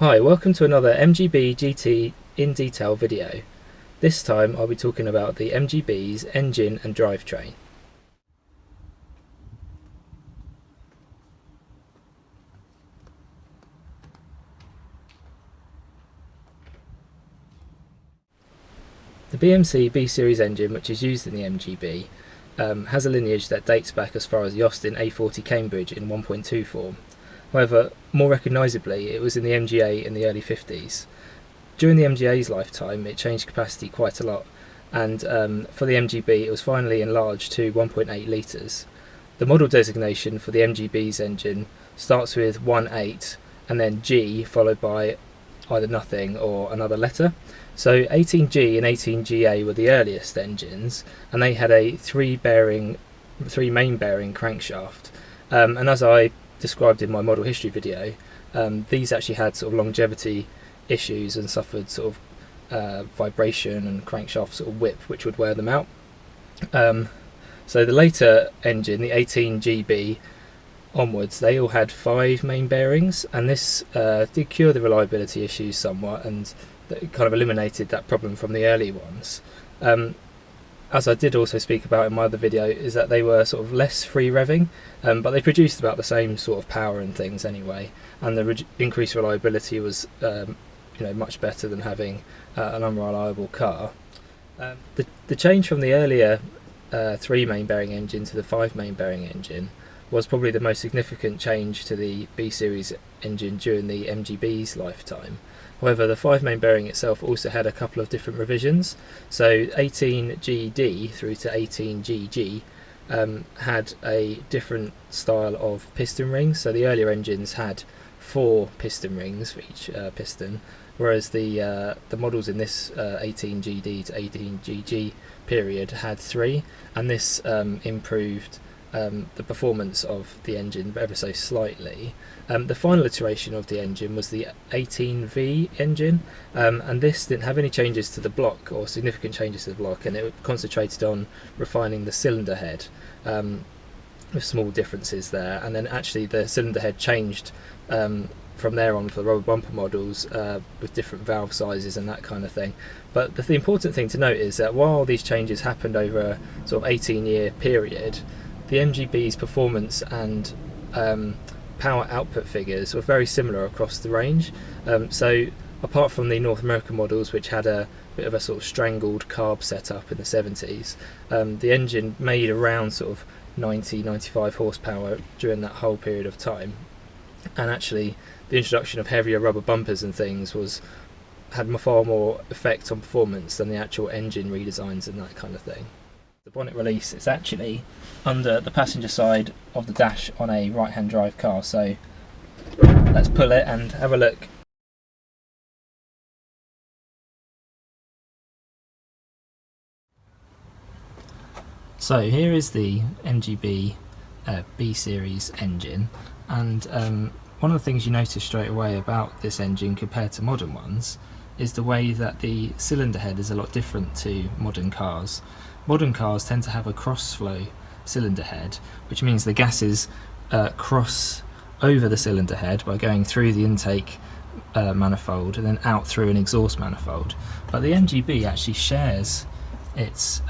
Hi, welcome to another MGB GT in detail video. This time I'll be talking about the MGB's engine and drivetrain. The BMC B-Series engine, which is used in the MGB, has a lineage that dates back as far as the Austin A40 Cambridge in 1.2 form. However, more recognisably, it was in the MGA in the early 50s. During the MGA's lifetime, it changed capacity quite a lot, and for the MGB it was finally enlarged to 1.8 litres. The model designation for the MGB's engine starts with 1.8 and then G followed by either nothing or another letter. So 18G and 18GA were the earliest engines, and they had a three main bearing crankshaft. And as I described in my model history video, these actually had sort of longevity issues and suffered sort of vibration and crankshaft sort of whip, which would wear them out. So the later engine, the 18GB onwards, they all had 5 main bearings, and this did cure the reliability issues somewhat, and it kind of eliminated that problem from the early ones. As I did also speak about in my other video, is that they were sort of less free revving, but they produced about the same sort of power and things anyway, and the increased reliability was much better than having an unreliable car. The change from the earlier 3 main bearing engine to the 5 main bearing engine was probably the most significant change to the B-Series engine during the MGB's lifetime. However, the 5 main bearing itself also had a couple of different revisions. So 18GD through to 18GG had a different style of piston rings. So the earlier engines had 4 piston rings for each piston, whereas the models in this 18GD to 18GG period had 3, and this improved the performance of the engine ever so slightly. The final iteration of the engine was the 18V engine, and this didn't have any changes to the block or significant changes to the block, and it concentrated on refining the cylinder head with small differences there. And then actually the cylinder head changed from there on for the rubber bumper models with different valve sizes and that kind of thing. But the important thing to note is that while these changes happened over a sort of 18-year period, the MGB's performance and power output figures were very similar across the range. So apart from the North American models, which had a bit of a sort of strangled carb setup in the 70s, the engine made around sort of 90-95 horsepower during that whole period of time. And actually the introduction of heavier rubber bumpers and things had far more effect on performance than the actual engine redesigns and that kind of thing. The bonnet release is actually under the passenger side of the dash on a right-hand drive car, so let's pull it and have a look. So here is the MGB B-Series engine, and one of the things you notice straight away about this engine compared to modern ones is the way that the cylinder head is a lot different to modern cars. Modern cars tend to have a cross-flow cylinder head, which means the gases cross over the cylinder head by going through the intake manifold and then out through an exhaust manifold. But the MGB actually shares its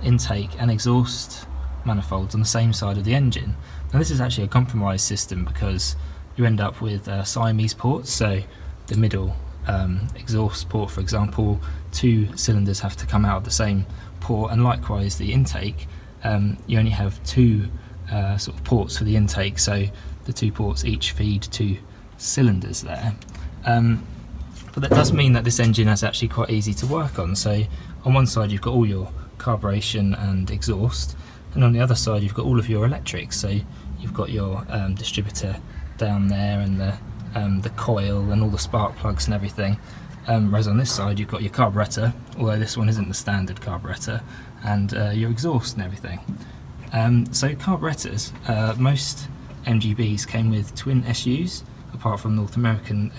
intake and exhaust manifolds on the same side of the engine. Now this is actually a compromise system because you end up with Siamese ports, so the middle exhaust port, for example, 2 cylinders have to come out of the same port, and likewise the intake, you only have 2 sort of ports for the intake, so the 2 ports each feed 2 cylinders there. But that does mean that this engine is actually quite easy to work on. So on one side you've got all your carburation and exhaust, and on the other side you've got all of your electrics. So you've got your distributor down there, and the coil and all the spark plugs and everything, whereas on this side you've got your carburetor, although this one isn't the standard carburetor, and your exhaust and everything. So carburettors, most MGBs came with twin SUs, apart from North American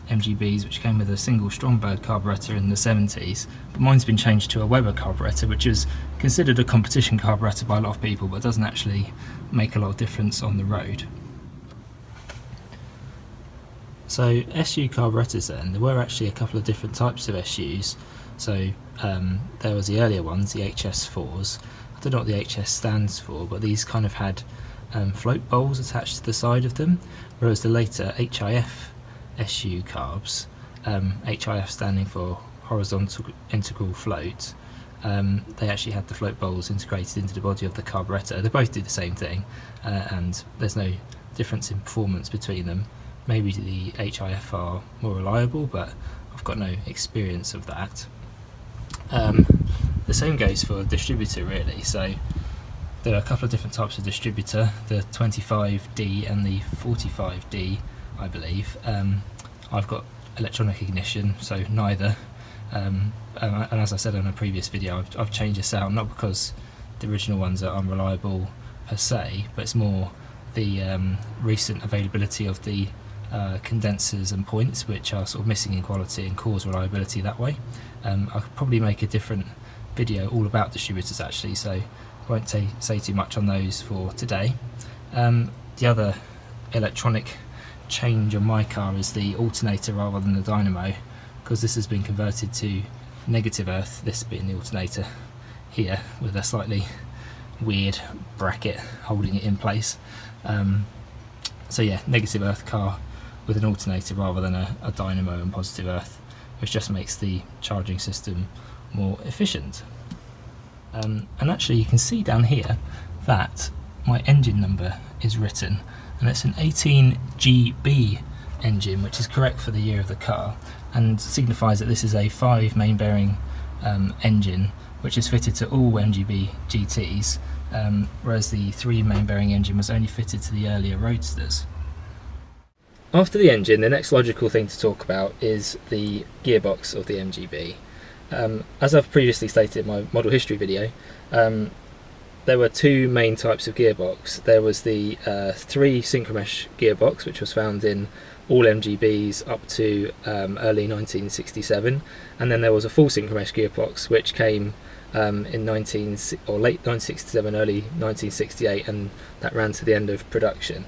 MGBs, which came with a single Stromberg carburetor in the 70s, but mine's been changed to a Weber carburetor, which is considered a competition carburetor by a lot of people, but doesn't actually make a lot of difference on the road. So SU carburettors then, there were actually a couple of different types of SUs. So there was the earlier ones, the HS4s. I don't know what the HS stands for, but these kind of had float bowls attached to the side of them, whereas the later HIF SU carbs, HIF standing for horizontal integral float, they actually had the float bowls integrated into the body of the carburetor. They both do the same thing, and there's no difference in performance between them. Maybe the HIF are more reliable, but I've got no experience of that. The same goes for distributor really. So there are a couple of different types of distributor, the 25D and the 45D, I believe. I've got electronic ignition, so neither. And as I said in a previous video, I've changed this out, not because the original ones are unreliable per se, but it's more the recent availability of the condensers and points, which are sort of missing in quality and cause reliability that way. I could probably make a different video all about distributors actually, so I won't say too much on those for today. The other electronic change on my car is the alternator rather than the dynamo, because this has been converted to negative earth, this being the alternator here with a slightly weird bracket holding it in place. So yeah, negative earth car with an alternator rather than a dynamo and positive earth, which just makes the charging system more efficient. And actually you can see down here that my engine number is written, and it's an 18GB engine, which is correct for the year of the car, and signifies that this is a 5 main bearing engine, which is fitted to all MGB GTs, whereas the 3 main bearing engine was only fitted to the earlier Roadsters. After the engine, the next logical thing to talk about is the gearbox of the MGB. As I've previously stated in my model history video, there were 2 main types of gearbox. There was the 3 Synchromesh gearbox, which was found in all MGBs up to early 1967, and then there was a full Synchromesh gearbox, which came in late 1967, early 1968, and that ran to the end of production.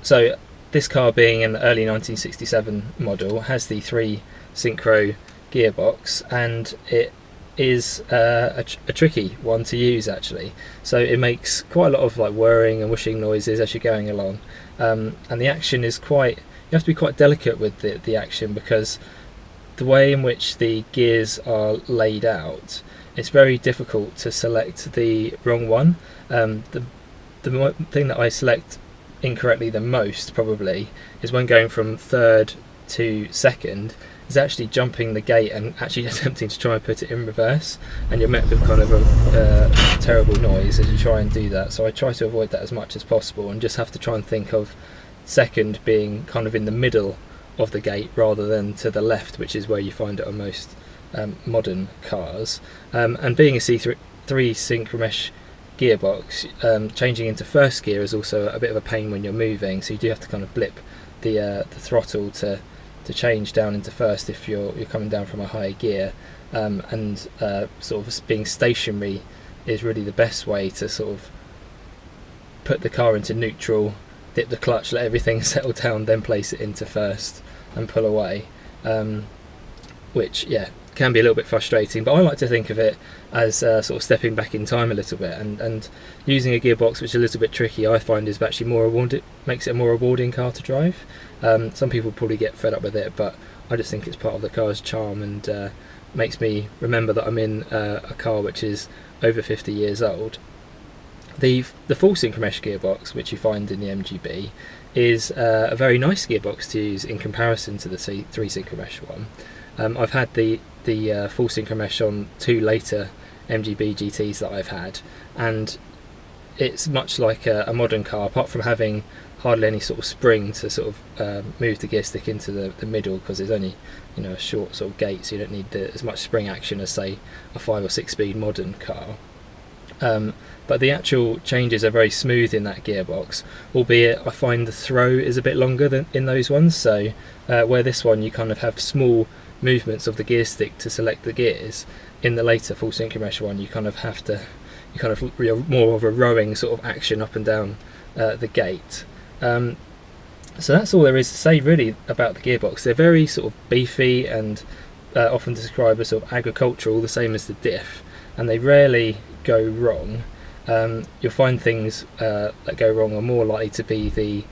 So this car, being an early 1967 model, has the 3 synchro gearbox, and it is a tricky one to use actually. So it makes quite a lot of like whirring and whooshing noises as you're going along, and the action is quite, you have to be quite delicate with the action, because the way in which the gears are laid out, it's very difficult to select the wrong one. The thing that I select incorrectly the most probably is when going from third to second, is actually jumping the gate and actually attempting to try and put it in reverse, and you're met with kind of a terrible noise as you try and do that. So I try to avoid that as much as possible, and just have to try and think of second being kind of in the middle of the gate rather than to the left, which is where you find it on most modern cars. And being a C3 Synchromesh gearbox, changing into first gear is also a bit of a pain when you're moving, so you do have to kind of blip the throttle to change down into first if you're coming down from a higher gear, and sort of being stationary is really the best way to sort of put the car into neutral, dip the clutch, let everything settle down, then place it into first and pull away, which yeah, can be a little bit frustrating, but I like to think of it as sort of stepping back in time a little bit, and using a gearbox which is a little bit tricky, I find is actually more rewarding, makes it a more rewarding car to drive. Some people probably get fed up with it, but I just think it's part of the car's charm, and makes me remember that I'm in a car which is over 50 years old. The full Synchromesh gearbox, which you find in the MGB, is a very nice gearbox to use in comparison to the 3 Synchromesh one. I've had the full Synchromesh on 2 later MGB GTs that I've had, and it's much like a modern car, apart from having hardly any sort of spring to sort of move the gear stick into the middle, because there's only, you know, a short sort of gate, so you don't need as much spring action as say a 5 or 6 speed modern car. But the actual changes are very smooth in that gearbox, albeit I find the throw is a bit longer than in those ones. So where this one you kind of have small movements of the gear stick to select the gears, in the later full Synchromesh one you kind of have to, more of a rowing sort of action up and down the gate. So that's all there is to say really about the gearbox. They're very sort of beefy and often described as sort of agricultural, the same as the diff, and they rarely go wrong. You'll find things that go wrong are more likely to be the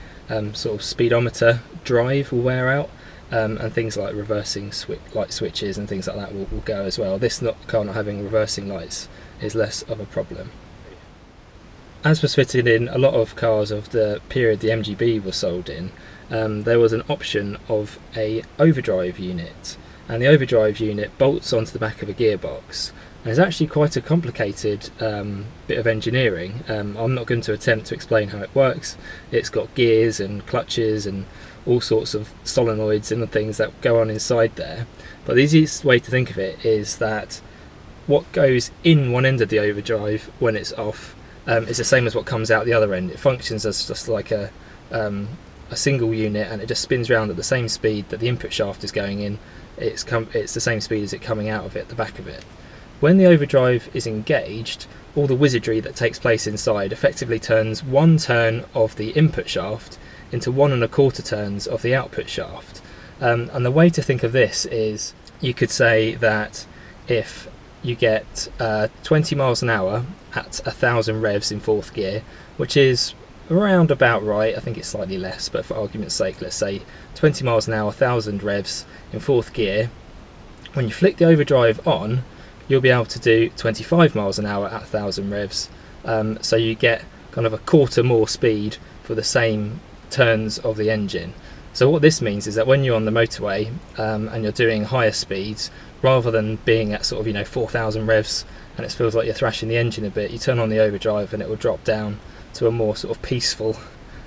sort of speedometer drive will wear out, and things like reversing light switches and things like that will go as well. This car not having reversing lights is less of a problem. As was fitted in a lot of cars of the period the MGB was sold in, there was an option of a overdrive unit, and the overdrive unit bolts onto the back of a gearbox. And it's actually quite a complicated bit of engineering. I'm not going to attempt to explain how it works. It's got gears and clutches and all sorts of solenoids and things that go on inside there. But the easiest way to think of it is that what goes in one end of the overdrive when it's off is the same as what comes out the other end. It functions as just like a single unit, and it just spins around at the same speed that the input shaft is going in. It's the same speed as it coming out of it, the back of it. When the overdrive is engaged, all the wizardry that takes place inside effectively turns one turn of the input shaft into 1 1/4 turns of the output shaft. And the way to think of this is, you could say that if you get 20 miles an hour at 1,000 revs in 4th gear, which is around about right, I think it's slightly less, but for argument's sake, let's say 20 miles an hour, 1,000 revs in 4th gear, when you flick the overdrive on, you'll be able to do 25 miles an hour at 1,000 revs. So you get kind of a quarter more speed for the same turns of the engine. So what this means is that when you're on the motorway and you're doing higher speeds, rather than being at sort of 4,000 revs and it feels like you're thrashing the engine a bit, you turn on the overdrive and it will drop down to a more sort of peaceful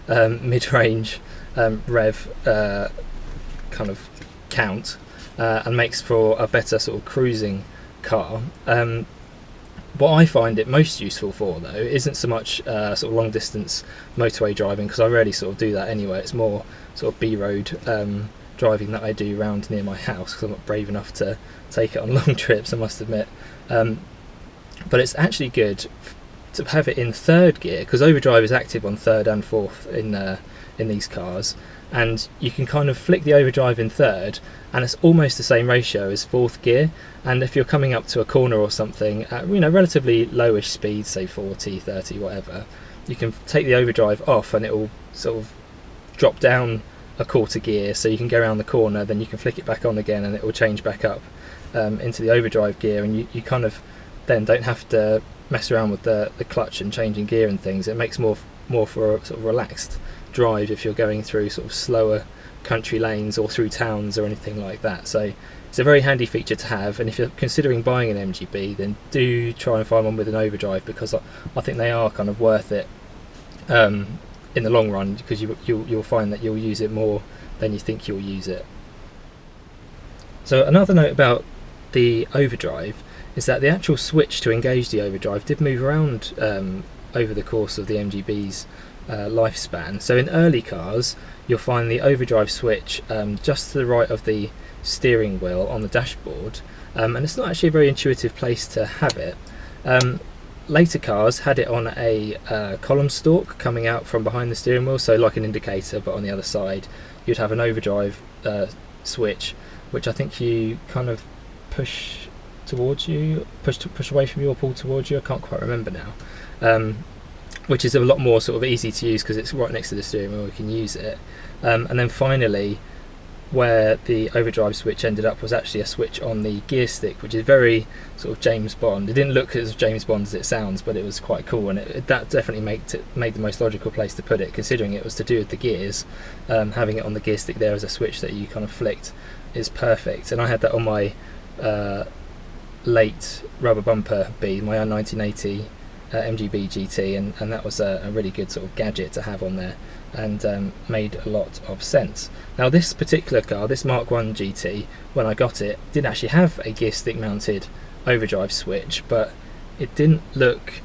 mid-range rev kind of count, and makes for a better sort of cruising car. What I find it most useful for, though, isn't so much sort of long distance motorway driving, because I rarely sort of do that anyway. It's more sort of B-road driving that I do around near my house, because I'm not brave enough to take it on long trips, I must admit. But it's actually good to have it in 3rd gear, because overdrive is active on 3rd and 4th in these cars, and you can kind of flick the overdrive in 3rd, and it's almost the same ratio as 4th gear. And if you're coming up to a corner or something at relatively lowish speeds, say 40, 30, whatever, you can take the overdrive off and it will sort of drop down a quarter gear, so you can go around the corner, then you can flick it back on again and it will change back up into the overdrive gear, and you kind of then don't have to mess around with the clutch and changing gear and things. It makes more for a sort of relaxed drive if you're going through sort of slower country lanes or through towns or anything like that. So it's a very handy feature to have, and if you're considering buying an MGB, then do try and find one with an overdrive, because I think they are kind of worth it in the long run, because you'll find that you'll use it more than you think you'll use it. So another note about the overdrive is that the actual switch to engage the overdrive did move around over the course of the MGB's lifespan. So in early cars, you'll find the overdrive switch just to the right of the steering wheel on the dashboard, and it's not actually a very intuitive place to have it. Later cars had it on a column stalk coming out from behind the steering wheel, so like an indicator, but on the other side you'd have an overdrive switch, which I think you kind of push towards you, push away from you, or pull towards you. I can't quite remember now. Which is a lot more sort of easy to use because it's right next to the steering wheel, we can use it. And then finally, where the overdrive switch ended up was actually a switch on the gear stick, which is very sort of James Bond. It didn't look as James Bond as it sounds, but it was quite cool, and that definitely made the most logical place to put it, considering it was to do with the gears. Having it on the gear stick there as a switch that you kind of flicked is perfect. And I had that on my late rubber bumper B, my 1980 MGB GT, and that was a really good sort of gadget to have on there, and made a lot of sense. Now this particular car, this Mark 1 GT, when I got it, did actually have a gear stick mounted overdrive switch, but it didn't look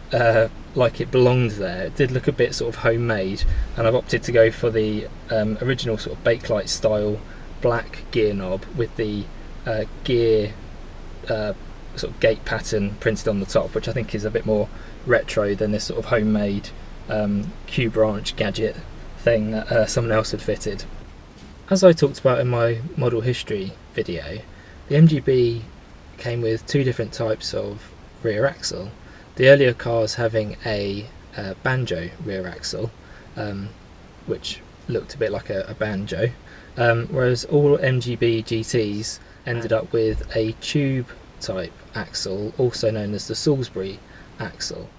like it belonged there. It did look a bit sort of homemade, and I've opted to go for the original sort of Bakelite style black gear knob with the gear sort of gate pattern printed on the top, which I think is a bit more retro than this sort of homemade Q branch gadget thing that someone else had fitted. As I talked about in my model history video, the MGB came with two different types of rear axle. The earlier cars having a banjo rear axle, which looked a bit like a banjo, whereas all MGB GTs ended up with a tube type axle, also known as the Salisbury axle.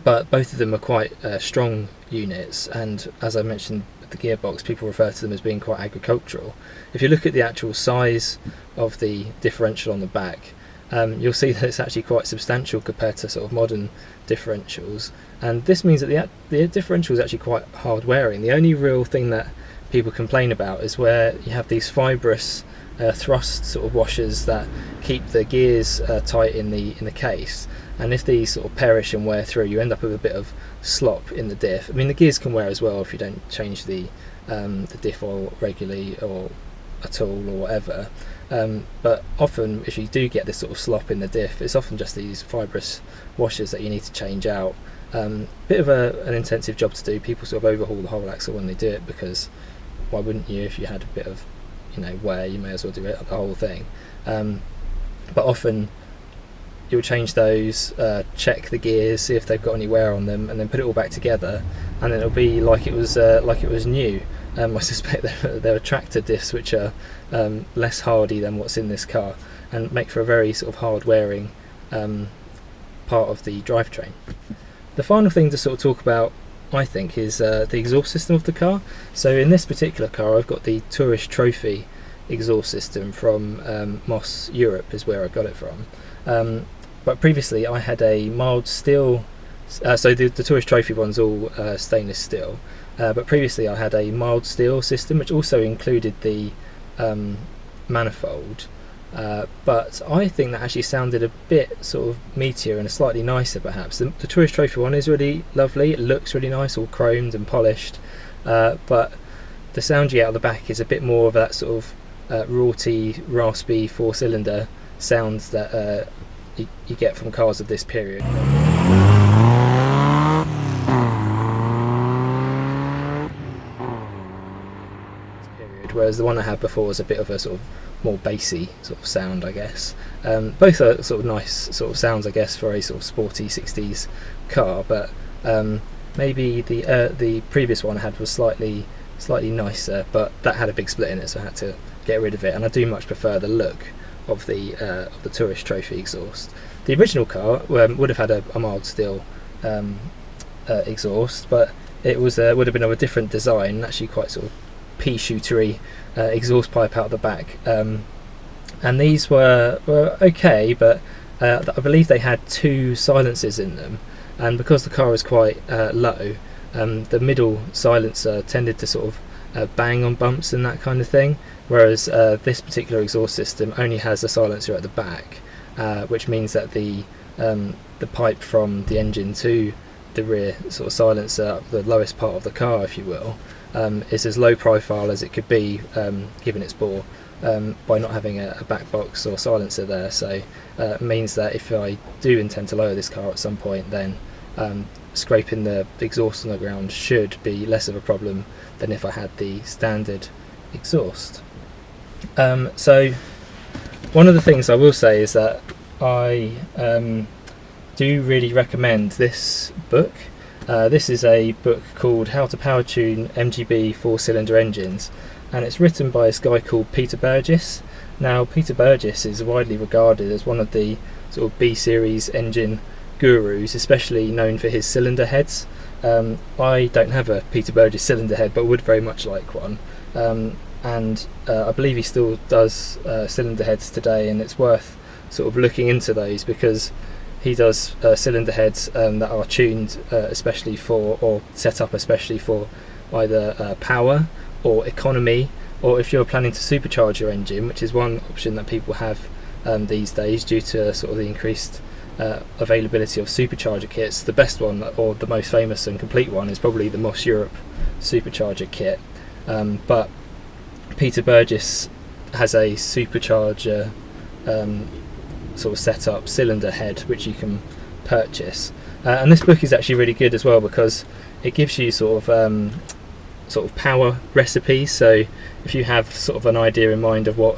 But both of them are quite strong units, and as I mentioned with the gearbox, people refer to them as being quite agricultural. If you look at the actual size of the differential on the back, you'll see that it's actually quite substantial compared to sort of modern differentials, and this means that the differential is actually quite hard wearing. The only real thing that people complain about is where you have these fibrous thrust sort of washers that keep the gears tight in the case, and if these sort of perish and wear through, you end up with a bit of slop in the diff. I mean, the gears can wear as well if you don't change the diff oil regularly or at all or whatever, but often if you do get this sort of slop in the diff, it's often just these fibrous washers that you need to change out. Bit of an intensive job to do. People sort of overhaul the whole axle when they do it, because why wouldn't you? If you had a bit of wear, you may as well do it, the whole thing. But often you'll change those, check the gears, see if they've got any wear on them, and then put it all back together, and then it'll be like it was new. I suspect there are tractor diffs which are less hardy than what's in this car, and make for a very sort of hard wearing part of the drivetrain. The final thing to sort of talk about, I think, is the exhaust system of the car. So in this particular car, I've got the Tourist Trophy exhaust system from Moss Europe, is where I got it from. But previously I had a mild steel, so the Tourist Trophy one's all stainless steel, but previously I had a mild steel system which also included the manifold, but I think that actually sounded a bit sort of meatier and slightly nicer perhaps. The Tourist Trophy one is really lovely, it looks really nice, all chromed and polished, but the sound you get out of the back is a bit more of that sort of raughty, raspy 4-cylinder sounds that you get from cars of this period. Whereas the one I had before was a bit of a sort of more bassy sort of sound, I guess. Both are sort of nice sort of sounds, I guess, for a sort of sporty 60s car, but maybe the previous one I had was slightly nicer, but that had a big split in it, so I had to get rid of it, and I do much prefer the look of the Tourist Trophy exhaust. The original car would have had a mild steel exhaust, but it was would have been of a different design, actually quite sort of pea-shootery exhaust pipe out the back, and these were okay, but I believe they had two silencers in them, and because the car was quite low, the middle silencer tended to sort of bang on bumps and that kind of thing, whereas this particular exhaust system only has a silencer at the back, which means that the pipe from the engine to the rear sort of silencer, the lowest part of the car if you will, is as low profile as it could be given its bore, by not having a back box or silencer there. So it means that if I do intend to lower this car at some point, then scraping the exhaust on the ground should be less of a problem than if I had the standard exhaust. So one of the things I will say is that I do really recommend this book. This is a book called How to Power Tune MGB 4-Cylinder Engines, and it's written by this guy called Peter Burgess. Now, Peter Burgess is widely regarded as one of the sort of B-series engine gurus, especially known for his cylinder heads. I don't have a Peter Burgess cylinder head, but would very much like one, and I believe he still does cylinder heads today, and it's worth sort of looking into those, because he does cylinder heads that are tuned especially for, or set up especially for, either power or economy, or if you're planning to supercharge your engine, which is one option that people have these days due to sort of the increased availability of supercharger kits. The best one, or the most famous and complete one, is probably the Moss Europe supercharger kit, but Peter Burgess has a supercharger sort of set up cylinder head which you can purchase, and this book is actually really good as well, because it gives you sort of sort of power recipes. So if you have sort of an idea in mind of what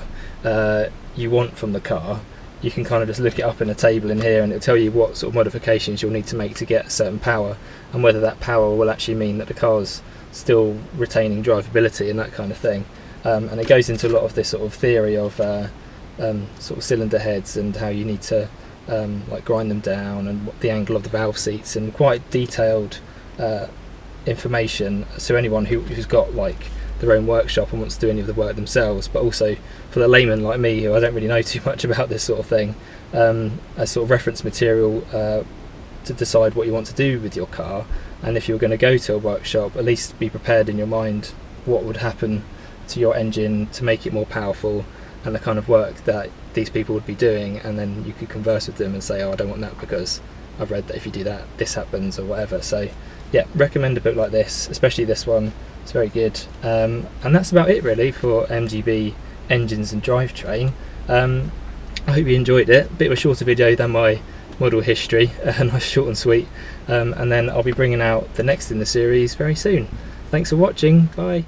you want from the car, you can kind of just look it up in a table in here, and it'll tell you what sort of modifications you'll need to make to get certain power, and whether that power will actually mean that the car's still retaining drivability and that kind of thing. And it goes into a lot of this sort of theory of sort of cylinder heads and how you need to like grind them down, and what the angle of the valve seats, and quite detailed information. So anyone who's got like their own workshop and wants to do any of the work themselves, but also for the layman like me, who I don't really know too much about this sort of thing, as sort of reference material to decide what you want to do with your car. And if you're going to go to a workshop, at least be prepared in your mind what would happen to your engine to make it more powerful, and the kind of work that these people would be doing, and then you could converse with them and say, oh, I don't want that because I've read that if you do that this happens, or whatever. So yeah, recommend a book like this, especially this one. It's very good. And that's about it really for MGB engines and drivetrain. I hope you enjoyed it. A bit of a shorter video than my model history, nice short and sweet, and then I'll be bringing out the next in the series very soon. Thanks for watching, bye.